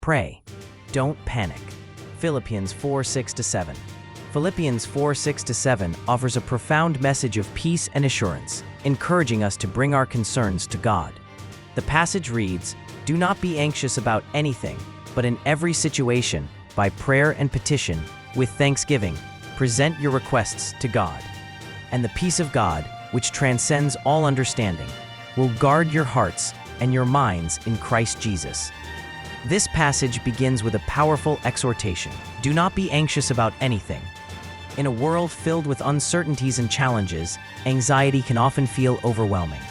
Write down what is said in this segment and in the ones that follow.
Pray. Don't panic. Philippians 4:6-7. Philippians 4:6-7 offers a profound message of peace and assurance, encouraging us to bring our concerns to God. The passage reads, "Do not be anxious about anything, but in every situation, by prayer and petition, with thanksgiving, present your requests to God. And the peace of God, which transcends all understanding, will guard your hearts and your minds in Christ Jesus." This passage begins with a powerful exhortation. Do not be anxious about anything. In a world filled with uncertainties and challenges, anxiety can often feel overwhelming.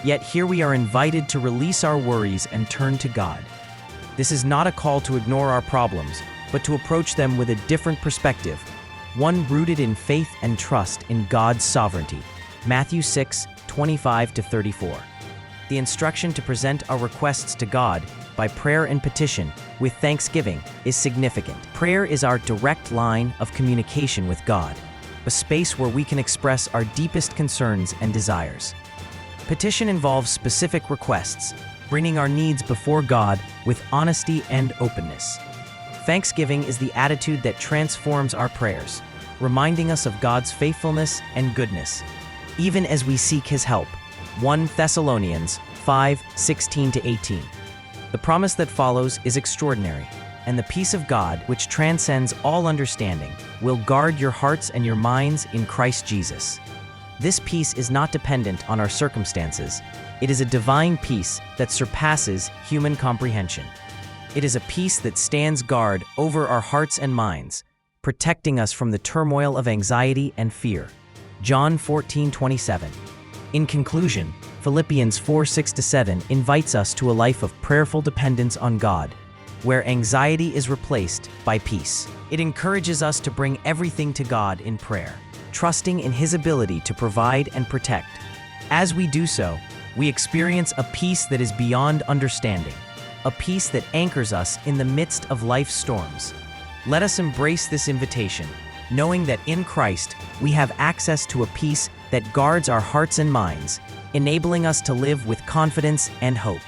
Yet here we are invited to release our worries and turn to God. This is not a call to ignore our problems, but to approach them with a different perspective, one rooted in faith and trust in God's sovereignty. Matthew 6:25-34. The instruction to present our requests to God by prayer and petition with thanksgiving is significant. Prayer is our direct line of communication with God, a space where we can express our deepest concerns and desires. Petition involves specific requests, bringing our needs before God with honesty and openness. Thanksgiving is the attitude that transforms our prayers, reminding us of God's faithfulness and goodness, even as we seek His help. 1 Thessalonians 5:16-18. The promise that follows is extraordinary, and the peace of God, which transcends all understanding, will guard your hearts and your minds in Christ Jesus. This peace is not dependent on our circumstances. It is a divine peace that surpasses human comprehension. It is a peace that stands guard over our hearts and minds, protecting us from the turmoil of anxiety and fear. John 14:27. In conclusion, Philippians 4:6-7 invites us to a life of prayerful dependence on God, where anxiety is replaced by peace. It encourages us to bring everything to God in prayer, trusting in His ability to provide and protect. As we do so, we experience a peace that is beyond understanding, a peace that anchors us in the midst of life's storms. Let us embrace this invitation, knowing that in Christ we have access to a peace that guards our hearts and minds, enabling us to live with confidence and hope.